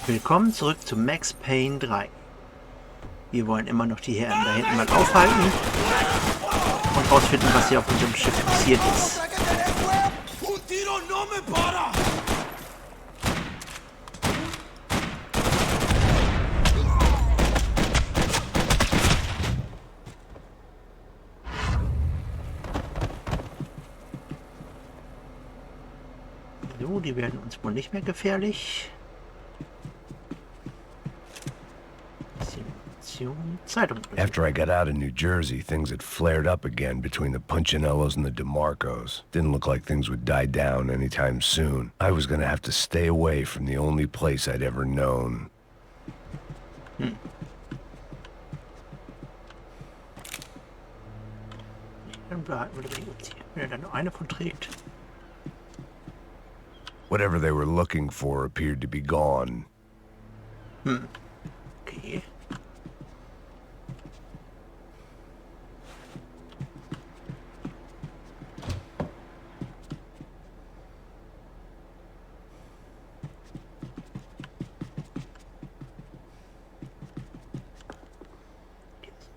Willkommen zurück zu Max Payne 3. Wir wollen immer noch die Herren da hinten mal aufhalten und rausfinden, was hier auf unserem Schiff passiert ist. So, die werden uns wohl nicht mehr gefährlich. After I got out of New Jersey, things had flared up again between the Punchinellos and the DeMarcos. Didn't look like things would die down anytime soon. I was gonna have to stay away from the only place I'd ever known. Dann behalten wir die jetzt hier, wenn er da nur eine von trägt. Whatever they were looking for appeared to be gone. Okay.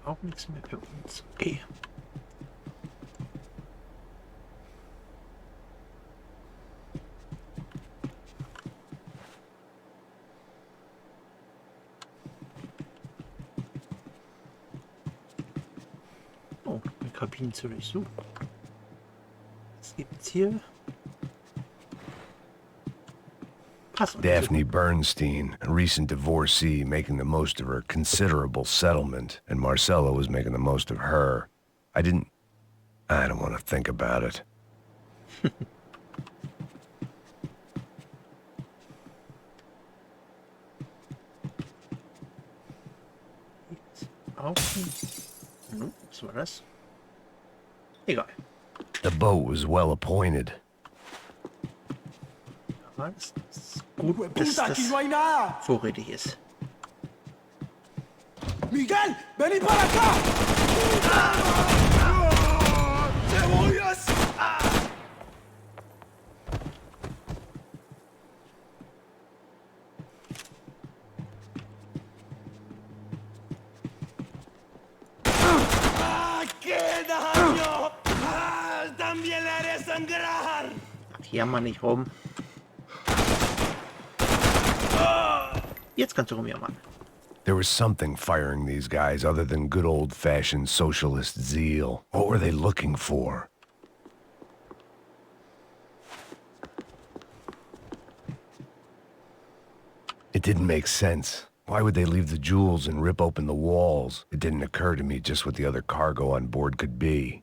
Auch nichts mehr für uns. Okay. Oh, eine Kabine zu durchsuchen. Was gibt's hier? Daphne Bernstein, a recent divorcee making the most of her considerable settlement, and Marcella was making the most of her. I don't want to think about it. Was war das? Egal. The boat was well appointed. Aber das ist gut, dass das vorrätig ist. Miguel, vení para acá. ¡Cebollas! ¡Qué daño! ¡También la haré sangrar! Jammer nicht rum. Jetzt kannst du rumjammern. There was something firing these guys other than good old-fashioned socialist zeal. What were they looking for? It didn't make sense. Why would they leave the jewels and rip open the walls? It didn't occur to me just what the other cargo on board could be.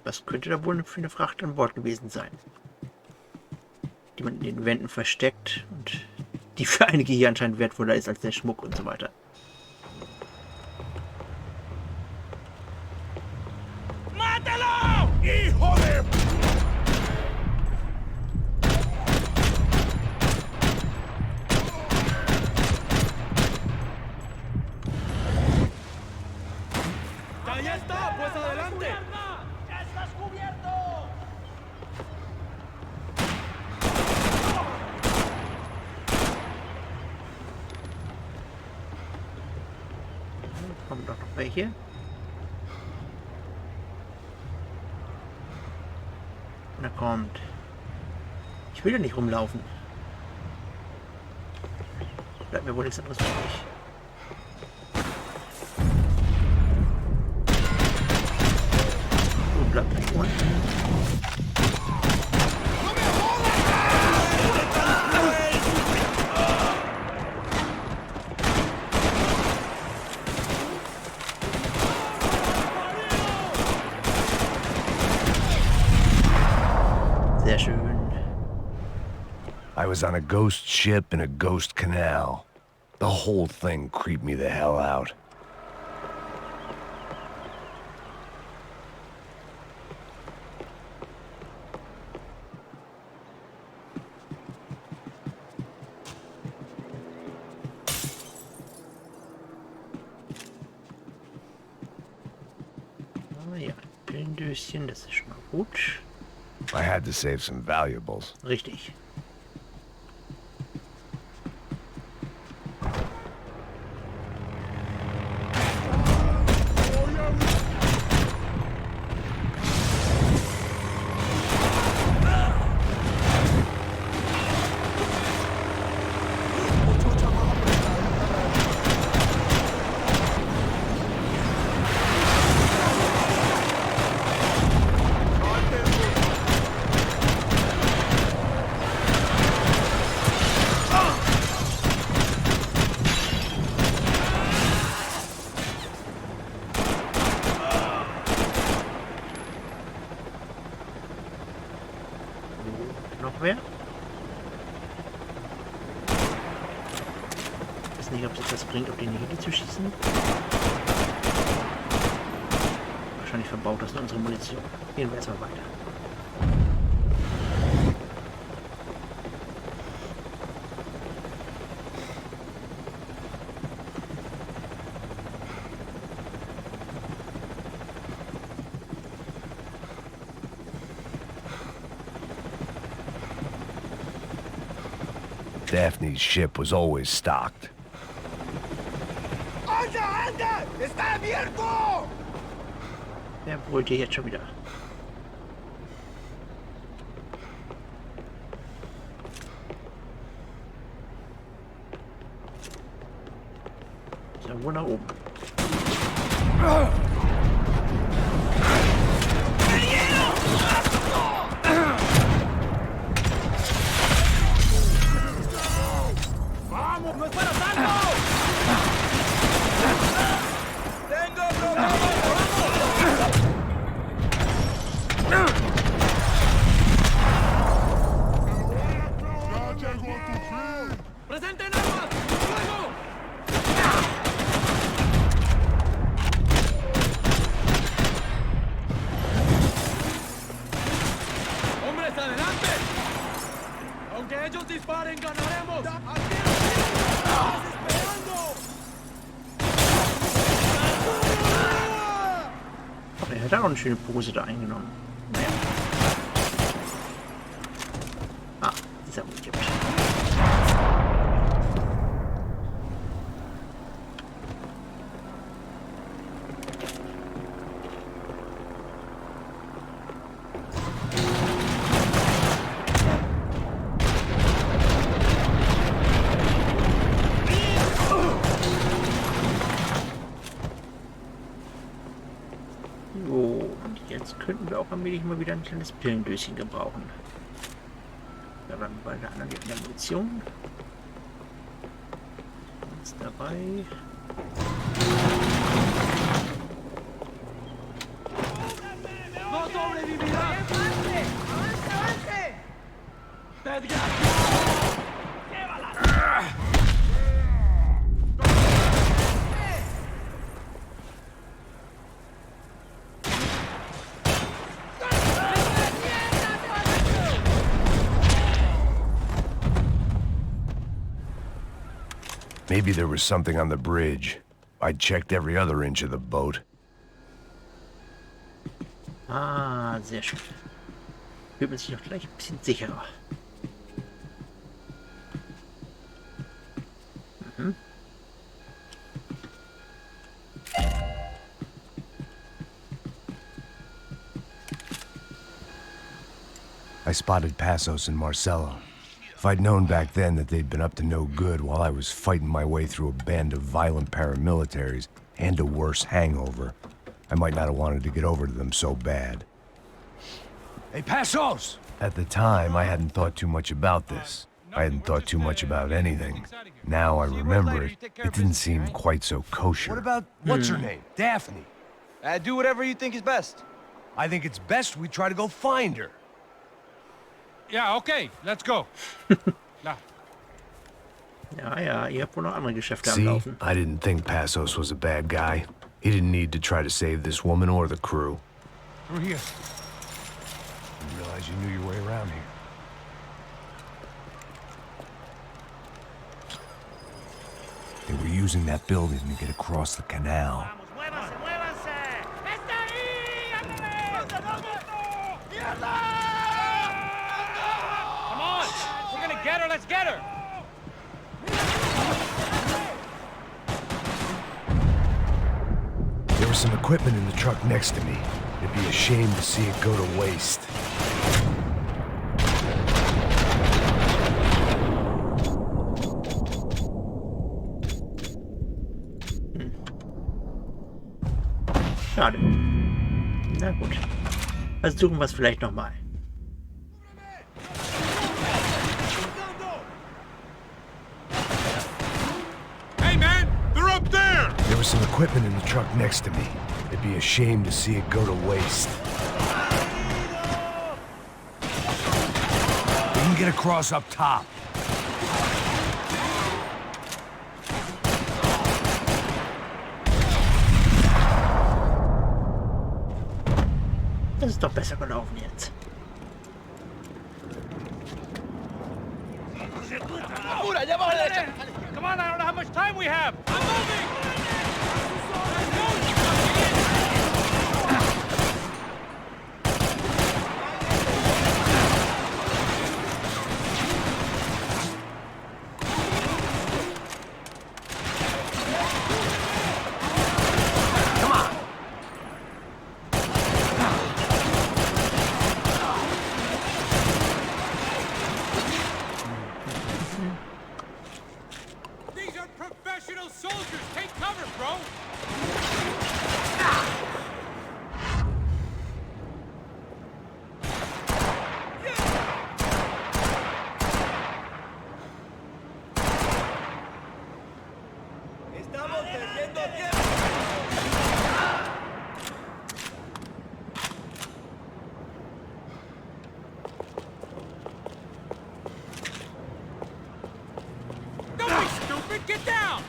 Was könnte da wohl für eine Fracht an Bord gewesen sein? Die man in den Wänden versteckt und die für einige hier anscheinend wertvoller ist als der Schmuck und so weiter. ¡Mátalo! ¡Hijo de... ¡Ya está! ¡Pues adelante! ¡Ya estás cubierto! Kommen doch noch welche. Na kommt. Ich will ja nicht rumlaufen. Bleibt mir wohl nichts anderes übrig. So, bleibt gleich unten. Sehr schön. I was on a ghost ship in a ghost canal. The whole thing creeped me the hell out. Ah ja, Pillendöschen, das ist schon mal gut. I had to save some valuables. Richtig. weiß nicht, ob es etwas bringt, auf den Hebel zu schießen. Wahrscheinlich verbaut das nur unsere Munition. Gehen wir erstmal weiter. Daphne's ship was always stocked. Wer brüllt hier jetzt schon wieder? So, wo nach oben? ¡Vamos! ¡No es para tanto! ¡Tengo problemas! ¡Presenten armas! ¡Fuego! ¡Hombres, adelante! Aunque ellos disparen, ganaremos. ¡Estás esperando! Aber er hat auch eine schöne Pose da eingenommen. Naja. Ah, dieser Multiple. So, und jetzt könnten wir auch allmählich mal wieder ein kleines Pillendöschen gebrauchen. Da waren wir bei der anderen in der Munition. Jetzt dabei. ¡No sobrevivirá! ¡Avance! ¡Avance! ¡Desgraciado! Maybe there was something on the bridge. I'd checked every other inch of the boat. Ah, sehr schön. Fühlt man sich noch gleich ein bisschen sicherer. Mhm. I spotted Passos and Marcelo. If I'd known back then that they'd been up to no good while I was fighting my way through a band of violent paramilitaries and a worse hangover, I might not have wanted to get over to them so bad. Hey, Passos! At the time, I hadn't thought too much about this. I hadn't thought too much about anything. Now I remember it, it didn't seem quite so kosher. What about, what's her name? Daphne. Do whatever you think is best. I think it's best we try to go find her. Ja, okay, let's go. Na. Ja, ja, ihr habt wohl noch andere Geschäfte am See, Laufen. I didn't think Passos was a bad guy. He didn't need to try to save this woman or the crew. Through here. Didn't realize you knew your way around here. They were using that building to get across the canal. ¡Muévanse, muévanse! ¡Está ahí! Come on! We're gonna get her, let's get her! There was some equipment in the truck next to me. It'd be a shame to see it go to waste. Schade. Na gut. Versuchen wir es vielleicht nochmal. Hey man, they're up there! There was some equipment in the truck next to me. It'd be a shame to see it go to waste. We can get across up top. Das ist doch besser gelaufen jetzt. Come on, I don't know how much time we have. I'm moving. These are professional soldiers. Take cover, bro. Estamos perdiendo tiempo. Don't be stupid. Get down.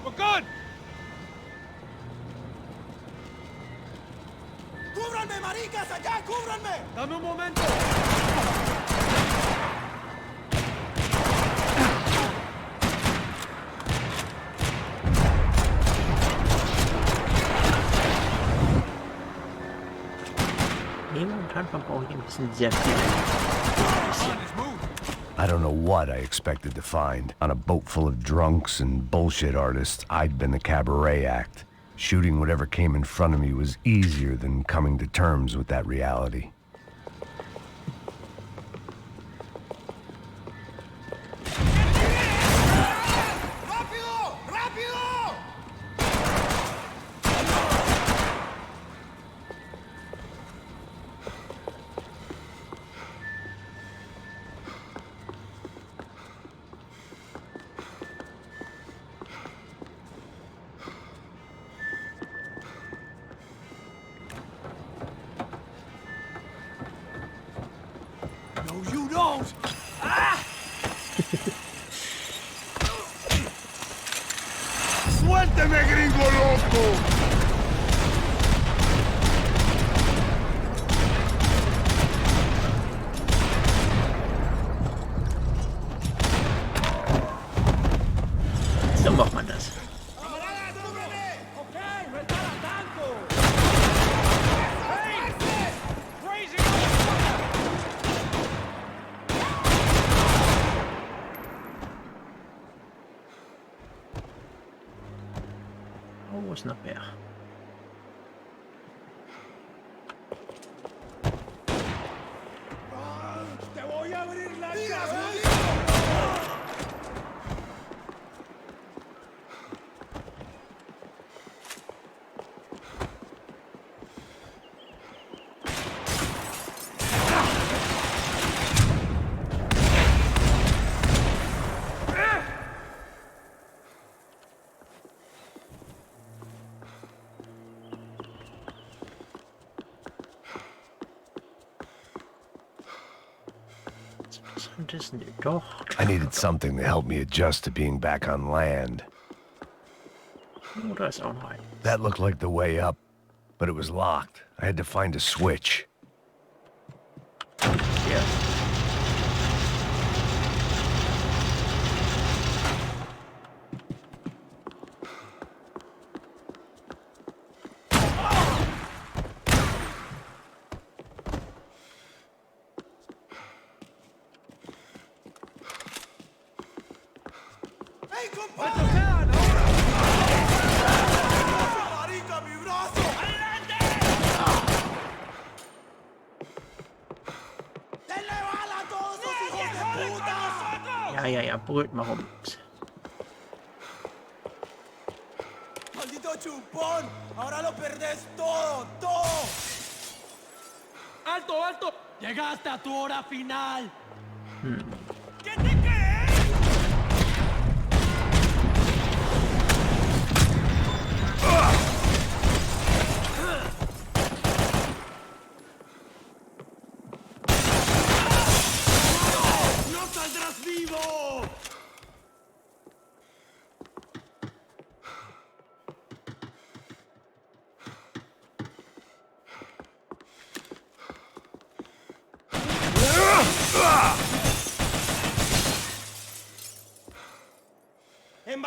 We're good. ¡Cúbranme, maricas! ¡Allá, cúbranme! Dame un momento. Momentan verbrauche ich ein bisschen sehr viel. Let's move. I don't know what I expected to find. On a boat full of drunks and bullshit artists, I'd been the cabaret act. Shooting whatever came in front of me was easier than coming to terms with that reality. ¡Rápido! ¡Rápido! No, you don't! ¡Suélteme, gringo loco! So macht man das. Oh, wo ist noch mehr? ¡Te voy a abrir la cara! Und das sind doch. I needed something to help me adjust to being back on land. Oh, da ist auch noch ein. That looked like the way up, but it was locked. I had to find a switch. Ja. ¡Ey, compadre! ¡Marica, mi brazo! ¡Denle bala a todos esos hijos de puta! Ja, brüllt mal rum. ¡Maldito chupón! ¡Ahora lo perdés todo! ¡Todo! ¡Alto, alto! ¡Llegaste a tu hora final! ¿Qué te crees?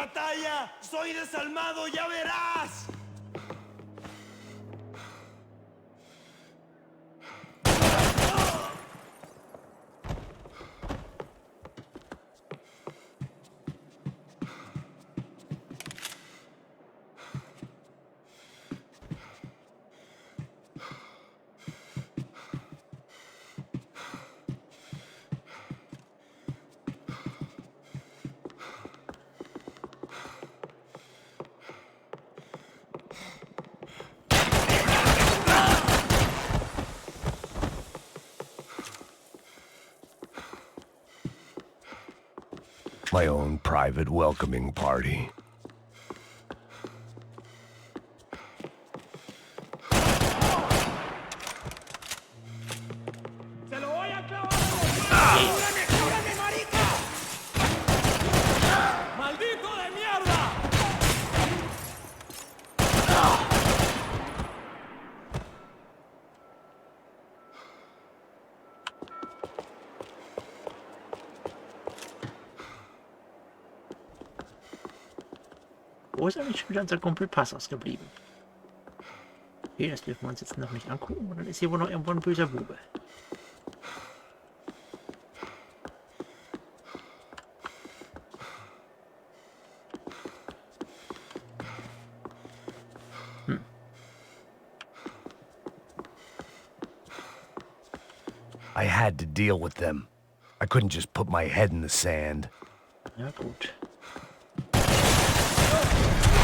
batalla. Soy desalmado, ya verás. My own private welcoming party. ¡Se lo voy a clavar! ¡Cúrame, cúrame, marica! ¡Maldito de mierda! Wo ist eigentlich wieder unser Kumpel Passos geblieben? Okay, das dürfen wir uns jetzt noch nicht angucken. Und dann ist hier wohl noch irgendwo ein böser Bube. I had to deal with them. I couldn't just put my head in the sand. Ja, gut.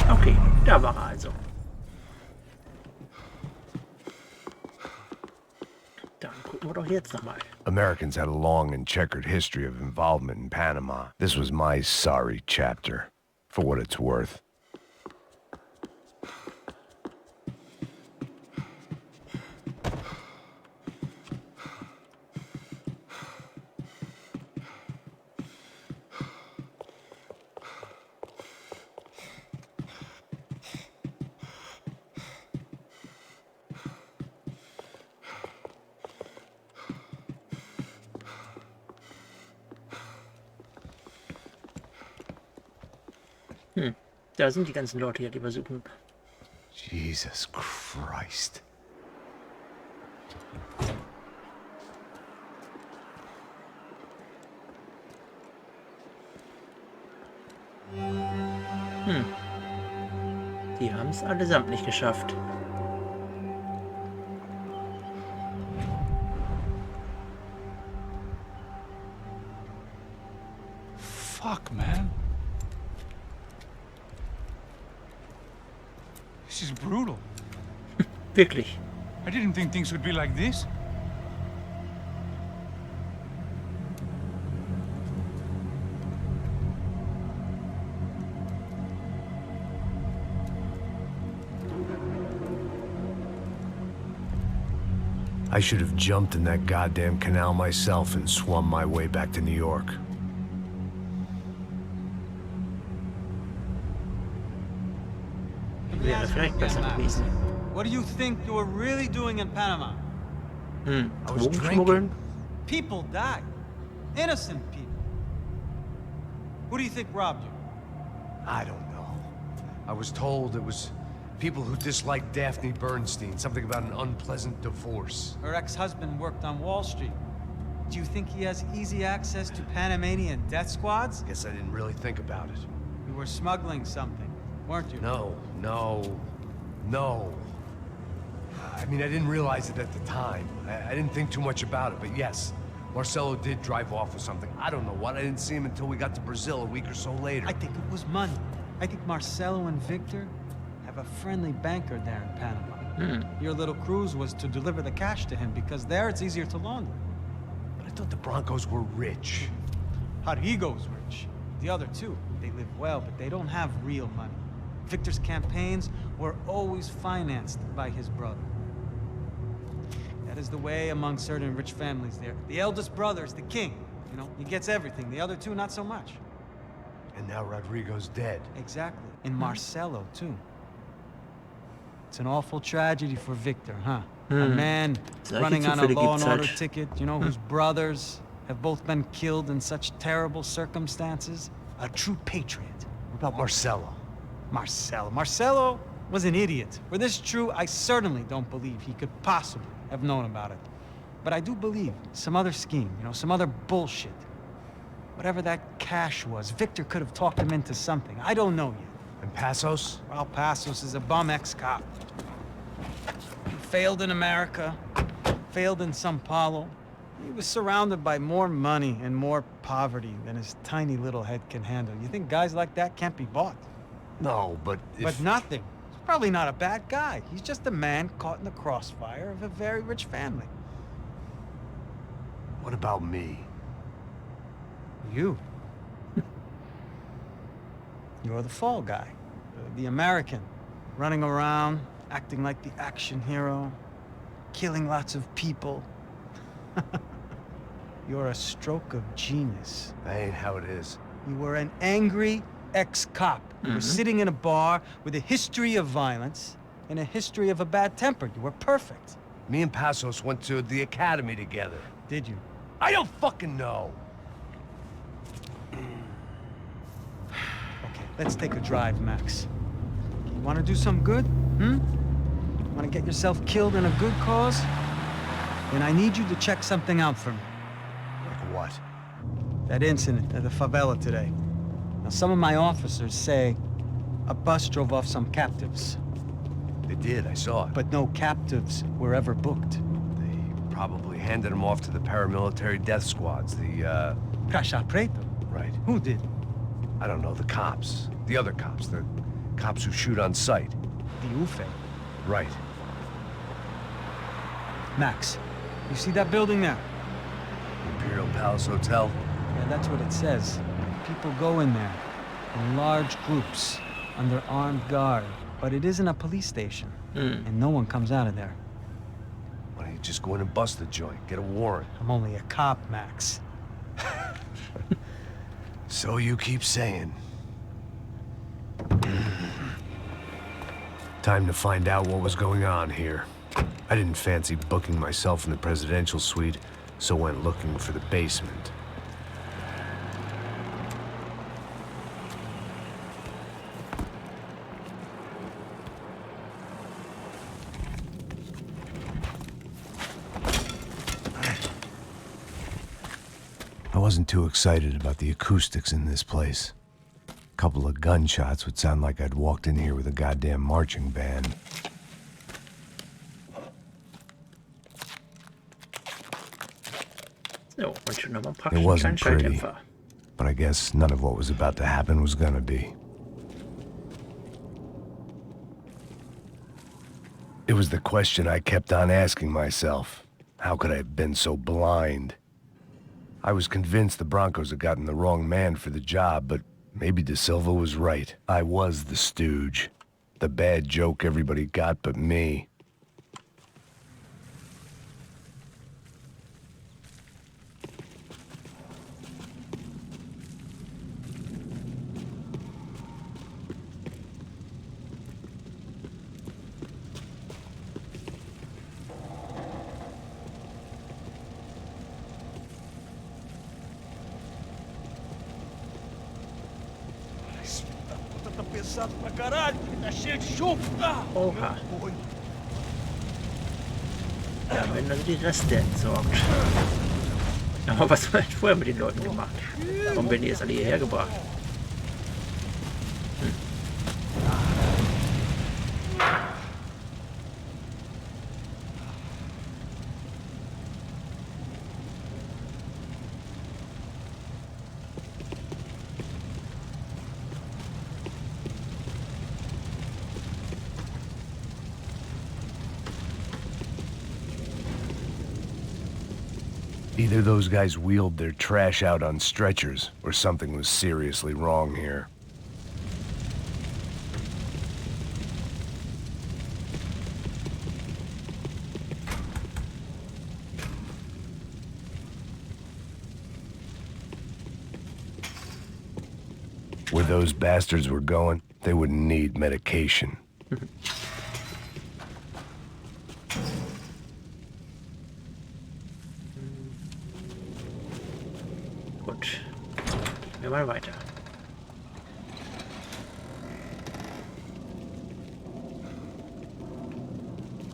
Okay, da war er also. Dann gucken wir doch jetzt nochmal. Americans had a long and checkered history of involvement in Panama. This was my sorry chapter, for what it's worth. Da sind die ganzen Leute hier, die wir suchen. Jesus Christ. Die haben es allesamt nicht geschafft. Fuck, man. This is brutal. Wirklich. I didn't think things would be like this. I should have jumped in that goddamn canal myself and swum my way back to New York. Wäre vielleicht besser gewesen. What do you think you were really doing in Panama? I was Drogenschmuggeln? People died. Innocent people. Who do you think robbed you? I don't know. I was told it was people who disliked Daphne Bernstein, something about an unpleasant divorce. Her ex-husband worked on Wall Street. Do you think he has easy access to Panamanian death squads? Guess I didn't really think about it. You were smuggling something, weren't you? No. I mean, I didn't realize it at the time. I didn't think too much about it, but yes, Marcelo did drive off with something. I don't know what. I didn't see him until we got to Brazil a week or so later. I think it was money. I think Marcelo and Victor have a friendly banker there in Panama. Your little cruise was to deliver the cash to him because there it's easier to launder. But I thought the Broncos were rich. Rodrigo's rich. The other two, they live well, but they don't have real money. Victor's campaigns were always financed by his brother. That is the way among certain rich families there. The eldest brother's the king. You know, he gets everything. The other two, not so much. And now Rodrigo's dead. Exactly. And Marcelo, too. It's an awful tragedy for Victor, huh? A man Solche running on a Zufälle law and gibt's order halt. ticket, you know, whose brothers have both been killed in such terrible circumstances. A true patriot. about Marcello? Marcello was an idiot. Were this true, I certainly don't believe he could possibly have known about it. But I do believe some other scheme, some other bullshit. Whatever that cash was, Victor could have talked him into something. I don't know yet. And Passos? Well, Passos is a bum ex-cop. He failed in America, failed in Sao Paulo. He was surrounded by more money and more poverty than his tiny little head can handle. You think guys like that can't be bought? No, but if... But nothing. He's probably not a bad guy. He's just a man caught in the crossfire of a very rich family. What about me? You. You're the fall guy. The American. Running around, acting like the action hero. Killing lots of people. You're a stroke of genius. That ain't how it is. You were an angry ex-cop. You were sitting in a bar with a history of violence and a history of a bad temper. You were perfect. Me and Passos went to the academy together. Did you? I don't fucking know. Okay, let's take a drive, Max. You want to do some good? Want to get yourself killed in a good cause? Then I need you to check something out for me. Like what? That incident at the favela today. Now, some of my officers say a bus drove off some captives. They did, I saw it. But no captives were ever booked. They probably handed them off to the paramilitary death squads, the, Caixa Preto? Right. Who did? I don't know, the cops. The other cops, the cops who shoot on sight. The UFE. Right. Max, you see that building there? Imperial Palace Hotel? Yeah, that's what it says. People go in there in large groups under armed guard. But it isn't a police station, and no one comes out of there. Why don't you just go in and bust the joint, get a warrant? I'm only a cop, Max. So you keep saying. Time to find out what was going on here. I didn't fancy booking myself in the presidential suite, so went looking for the basement. I wasn't too excited about the acoustics in this place. A couple of gunshots would sound like I'd walked in here with a goddamn marching band. So, und schon nochmal It praktisch einen wasn't kleinen pretty, Schalldämpfer. but I guess none of what was about to happen was gonna be. It was the question I kept on asking myself. How could I have been so blind? I was convinced the Broncos had gotten the wrong man for the job, but maybe De Silva was right. I was the stooge. The bad joke everybody got but me. Pesado pra caralho, tá cheio de chumbo. Oha. Da werden also die Reste entsorgt. Aber was haben wir vorher mit den Leuten gemacht? Warum werden die jetzt alle hierher gebracht? Either those guys wheeled their trash out on stretchers, or something was seriously wrong here. Where those bastards were going, they wouldn't need medication. Gut. Gehen wir mal weiter.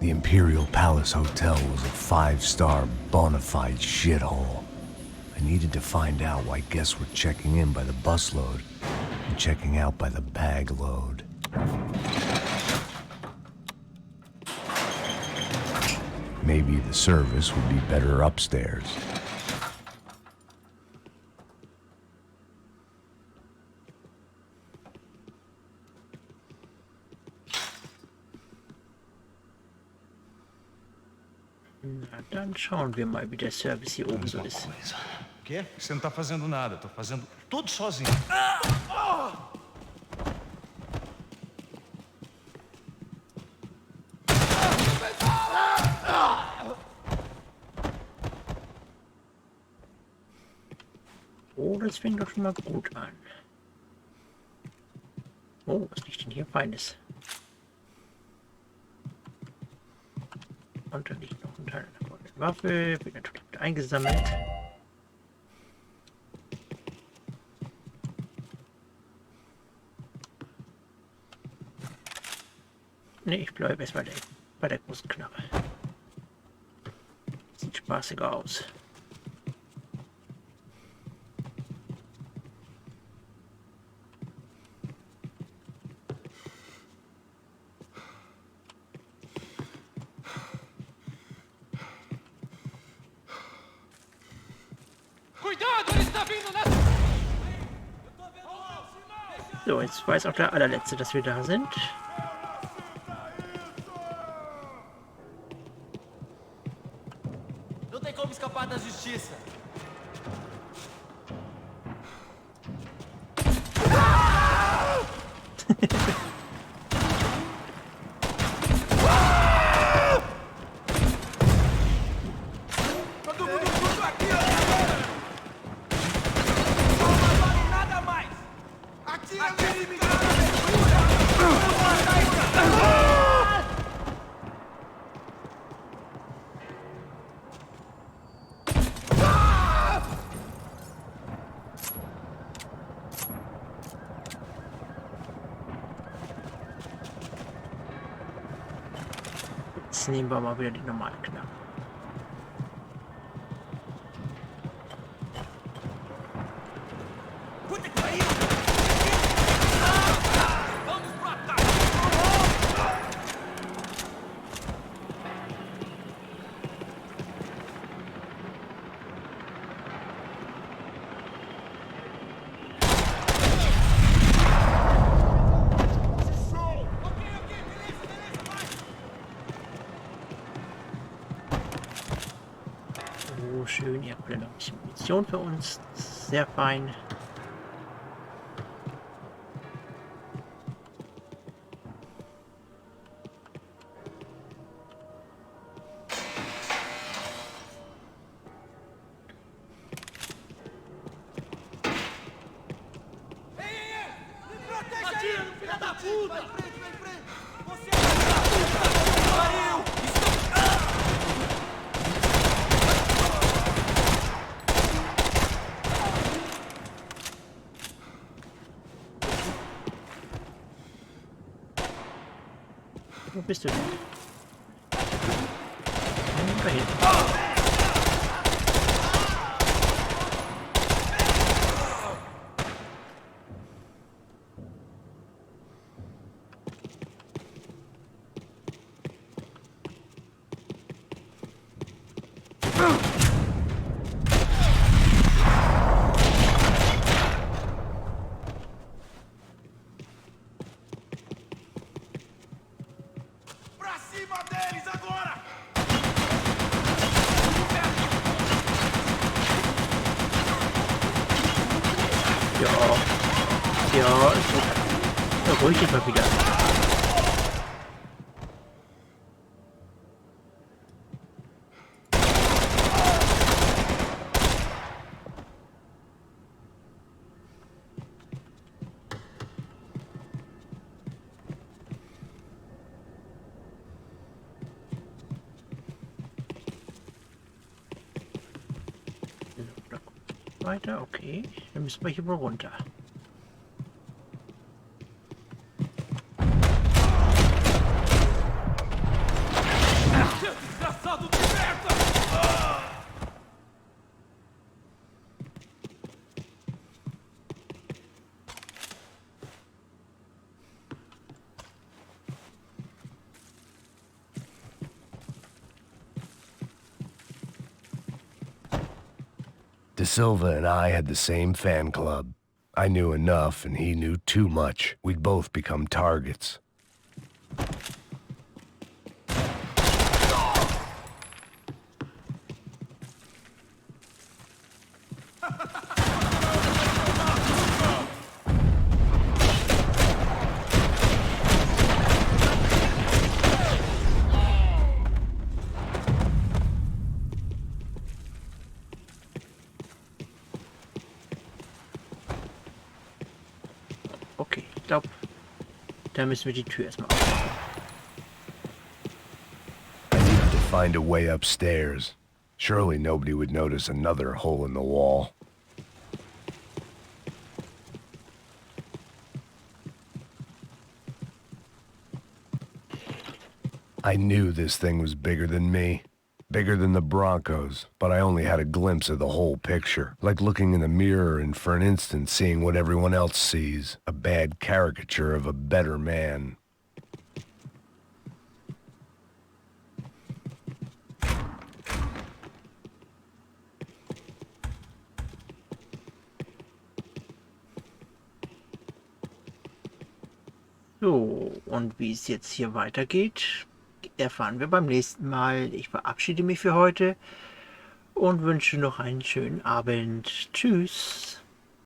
The Imperial Palace Hotel was a 5-star bona fide shithole. I needed to find out why guests were checking in by the busload and checking out by the bag load. Maybe the service would be better upstairs. Na, dann schauen wir mal, wie der Service hier oben so ist. O quê? Você não tá fazendo nada, tô fazendo tudo sozinho. Oh, das fängt doch schon mal gut an. Oh, was liegt denn hier Feines? Und da liegt noch ein Teil einer goldenen Waffe, wird natürlich mit eingesammelt. Ne, ich bleibe erstmal bei der großen Knarre. Sieht spaßiger aus. So, jetzt weiß auch der allerletzte, dass wir da sind. Não tem como escapar da justiça. Todo mundo junto aqui, não vale nada mais. Aquele me dá Jetzt nehmen wir mal wieder die normalen Knarren. Oh, schön, ihr habt wieder noch ein bisschen Munition für uns. Sehr fein. Atira no filho da puta! Vai, frente! Você é puta! Pariu! Wo bist du denn? Da hinten. Pra cima deles agora! Ja, so. Ruhig immer wieder. Weiter, okay. Dann müssen wir hier wohl runter. De Silva and I had the same fan club. I knew enough and he knew too much. We'd both become targets. Okay, ich glaube, da müssen wir die Tür erstmal aufmachen. I needed to find a way upstairs. Surely nobody would notice another hole in the wall. I knew this thing was bigger than me. Bigger than the Broncos, but I only had a glimpse of the whole picture. Like looking in the mirror and for an instant seeing what everyone else sees. A bad caricature of a better man. So, und wie es jetzt hier weitergeht, erfahren wir beim nächsten Mal. Ich verabschiede mich für heute und wünsche noch einen schönen Abend. Tschüss.